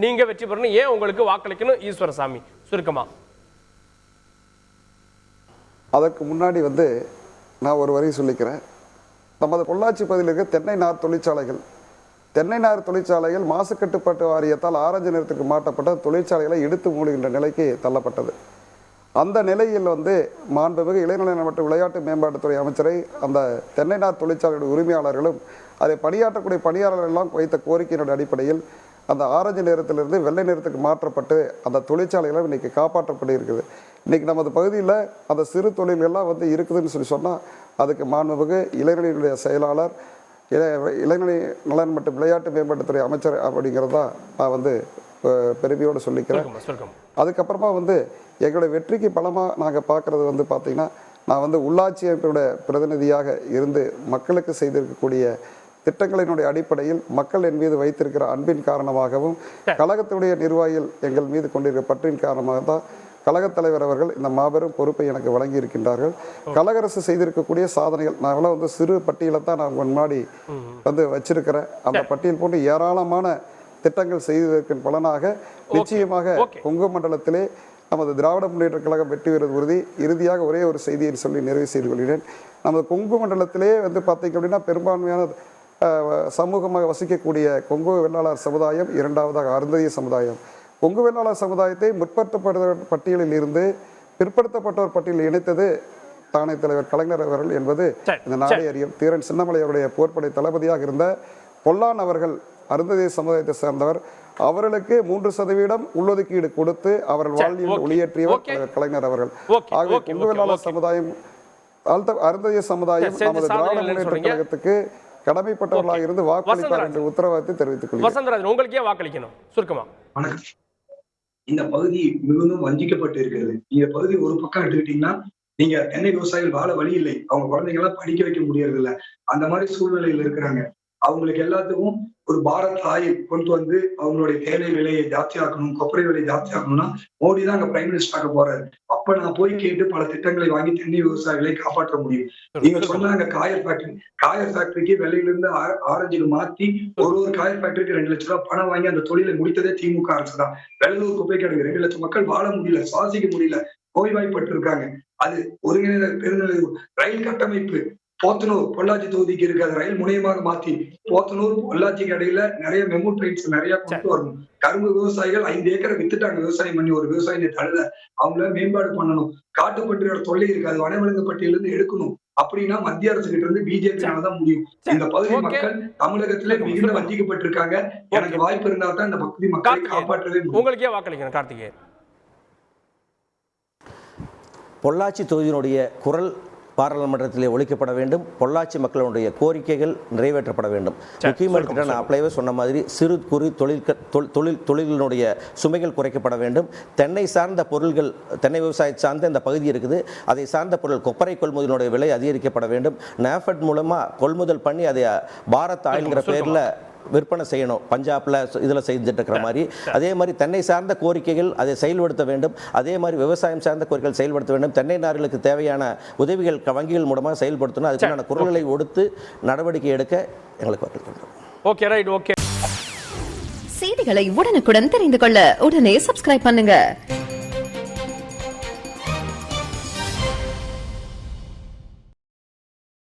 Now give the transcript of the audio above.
நீங்க வெற்றி பெறணும், ஏன் உங்களுக்கு வாக்களிக்கணும் ஈஸ்வரசாமி சுருக்கமா? அதற்கு முன்னாடி நான் ஒரு வரி சொல்லிக்கிறேன். நமது பொள்ளாச்சி பகுதியில் இருக்க தென்னை நார் தொழிற்சாலைகள் மாசு கட்டுப்பாட்டு வாரியத்தால் ஆரஞ்சு நிறத்துக்கு மாற்றப்பட்ட தொழிற்சாலைகளை இடித்து மூடுகின்ற நிலைக்கு தள்ளப்பட்டது. அந்த நிலையில் மாண்புமிகு இளைஞர் மற்றும் விளையாட்டு மேம்பாட்டுத்துறை அமைச்சரை அந்த தென்னை நார் தொழிற்சாலையுடைய உரிமையாளர்களும் அதை பணியாற்றக்கூடிய பணியாளர்கள் எல்லாம் வைத்த கோரிக்கையினுடைய அடிப்படையில் அந்த ஆரஞ்சு நிறத்திலிருந்து வெள்ளை நிறத்துக்கு மாற்றப்பட்டு அந்த தொழிற்சாலைகளும் இன்றைக்கி காப்பாற்றப்பட்டு இருக்குது. இன்றைக்கி நமது பகுதியில் அந்த சிறு தொழில்கள்லாம் இருக்குதுன்னு சொன்னால் அதுக்கு மாண்புமிகு இளைஞர்களுடைய செயலாளர், இளைஞர் நலன் மற்றும் விளையாட்டு மேம்பாட்டுத்துறை அமைச்சர் அப்படிங்கிறதா நான் பெருமையோடு சொல்லிக்கிறேன். அதுக்கப்புறமா எங்களுடைய வெற்றிக்கு பலமாக நாங்கள் பார்க்குறது பார்த்திங்கன்னா, நான் உள்ளாட்சி அமைப்பினுடைய பிரதிநிதியாக இருந்து மக்களுக்கு செய்திருக்கக்கூடிய திட்டங்களினுடைய அடிப்படையில் மக்கள் என் மீது வைத்திருக்கிற அன்பின் காரணமாகவும் கழகத்துடைய நிர்வாகிகள் எங்கள் மீது கொண்டிருக்கிற பற்றின் காரணமாக தான் கழகத் தலைவர் அவர்கள் இந்த மாபெரும் பொறுப்பை எனக்கு வழங்கி இருக்கின்றார்கள். கழக அரசு செய்திருக்கக்கூடிய சாதனைகள் நாங்களாம் சிறு பட்டியலை தான் நான் முன்னாடி வச்சிருக்கிறேன். அந்த பட்டியல் போன்று ஏராளமான திட்டங்கள் செய்ததற்கு பலனாக நிச்சயமாக கொங்கு மண்டலத்திலே நமது திராவிட முன்னேற்ற கழகம் வெற்றி பெறுவது உறுதி. இறுதியாக ஒரே ஒரு செய்தியை சொல்லி நிறைவு செய்து கொள்கிறேன். நமது கொங்கு மண்டலத்திலே பார்த்தீங்க அப்படின்னா பெரும்பான்மையான சமூகமாக வசிக்கக்கூடிய கொங்கு வெள்ளாளர் சமுதாயம், இரண்டாவதாக அருந்ததிய சமுதாயம். கொங்கு வெள்ளாளர் சமுதாயத்தை முற்படுத்தப்பட்டவர் பட்டியலில் இருந்து பிற்படுத்தப்பட்டவர் பட்டியலில் இணைத்தது தானே தலைவர் கலைஞர் அவர்கள் என்பது இந்த நாடே அறியும். தீரன் சின்னமலை அவருடைய போர்ப்படை தளபதியாக இருந்த பொல்லான் அவர்கள் அருந்ததிய சமுதாயத்தை சேர்ந்தவர். அவர்களுக்கு 3% உள்ளொதுக்கீடு கொடுத்து அவர்கள் வாழ்வில் ஒளியேற்றியவர் கலைஞர் அவர்கள். ஆகவே கொங்கு வெள்ளாளர் சமுதாயம், அருந்ததிய சமுதாயம் நமது திராவிட முன்னேற்ற கழகத்துக்கு கடமைப்பட்டவர்களாக இருந்து வாக்களிப்பார் என்ற உத்தரவாதத்தை தெரிவித்துக் கொள்கிறேன். உங்களுக்கு ஏன் வாக்களிக்கணும் சுருக்கமா? வணக்கம். இந்த பகுதி மிகவும் வஞ்சிக்கப்பட்டு இருக்கிறது. இந்த பகுதி ஒரு பக்கம் எடுத்துக்கிட்டீங்கன்னா, நீங்க தென்னை விவசாயிகள் வாழ வழி இல்லை, அவங்க குழந்தைங்க எல்லாம் படிக்க வைக்க முடியறது இல்லை, அந்த மாதிரி சூழ்நிலையில் இருக்கிறாங்க. அவங்களுக்கு எல்லாத்துக்கும் ஒரு பாரத் ஆயில் கொண்டு அவங்களுடைய தேயிலை விலையை ஜாஸ்தி ஆக்கணும், கொப்பரை விலையை ஜாஸ்தி ஆக்கணும்னா மோடி தான் அங்க பிரைம் மினிஸ்டராக போறாரு. அப்ப நான் போய் கேட்டு பல திட்டங்களை வாங்கி தென்னை விவசாயிகளை காப்பாற்ற முடியும். நீங்க சொன்னாங்க காயர் ஃபேக்டரிக்கு வெளியிலிருந்து ஆரஞ்சுக்கு மாத்தி ஒரு காயர் ஃபேக்டரிக்கு 2 லட்சம் ரூபாய் பணம் வாங்கி அந்த தொழிலை முடித்ததே திமுக அரசு தான். வெள்ளலூர் குப்பை கிடங்கு 2 லட்சம் மக்கள் வாழ முடியல, சுவாசிக்க முடியல, நோய்வாய்ப்பட்டு இருக்காங்க. அது ஒருங்கிணைந்த பெருநிலை ரயில் கட்டமைப்பு போத்தனூர் பொள்ளாச்சி தொகுதிக்கு இருக்காது, ரயில் முனையமாக மாத்தி போத்தனூர் பொள்ளாச்சிக்கு இடையில நிறைய மெமு ட்ரெயின்ஸ் நிறைய கொண்டு வரணும். கரும்பு விவசாயிகள் 5 ஏக்கரை வித்துட்டாங்க விவசாயம் பண்ணி, ஒரு விவசாயியை தழுத அவங்கள மேம்பாடு பண்ணணும். காட்டுப்பட்டியோட தொல்லை இருக்காது, வனவிலங்கு பட்டியலிருந்து எடுக்கணும். அப்படின்னா மத்திய அரசு கிட்ட இருந்து பிஜேபியாலதான் முடியும். இந்த பகுதி மக்கள் தமிழகத்திலே மிகுந்த வஞ்சிக்கப்பட்டிருக்காங்க. எனக்கு வாய்ப்பு இருந்தா தான் இந்த பகுதி மக்களை காப்பாற்றவே முடியும். உங்களுக்கே வாக்களிக்கணும் கார்த்திகேயன். பொள்ளாச்சி தொகுதியினுடைய குரல் பாராளுமன்றத்திலே ஒழிக்கப்பட வேண்டும். பொள்ளாச்சி மக்களுடைய கோரிக்கைகள் நிறைவேற்றப்பட வேண்டும். முக்கியமாக நான் அப்பளவே சொன்ன மாதிரி சிறு குறு தொழில்களுடைய சுமைகள் குறைக்கப்பட வேண்டும். தென்னை சார்ந்த பொருள்கள், தென்னை விவசாயம் சார்ந்த இந்த பகுதி இருக்குது, அதை சார்ந்த பொருள் கொப்பரை கொள்முதலினுடைய விலை அதிகரிக்கப்பட வேண்டும். நாஃபெட் மூலமாக கொள்முதல் பண்ணி அதை பாரத் ஆயில்ங்கிற பேரில் விற்பனை செய்யணும். பஞ்சாப்ல இதில் செஞ்சுட்டு இருக்கிற மாதிரி அதே மாதிரி தென்னை சார்ந்த கோரிக்கைகள் அதை செயல்படுத்த வேண்டும். அதே மாதிரி விவசாயம் சார்ந்த கோரிக்கைகள் செயல்படுத்த வேண்டும். தென்னை நார்களுக்கு தேவையான உதவிகள் வங்கிகள் மூலமாக செயல்படுத்தணும். அதுக்கான குரல்களை ஒடுத்து நடவடிக்கை எடுக்க எங்களுக்கு வலியுறுத்துகிறோம். Okay, right, okay. செய்திகளை உடனுக்குடன் தெரிந்து கொள்ள உடனே சப்ஸ்கிரைப் பண்ணுங்க.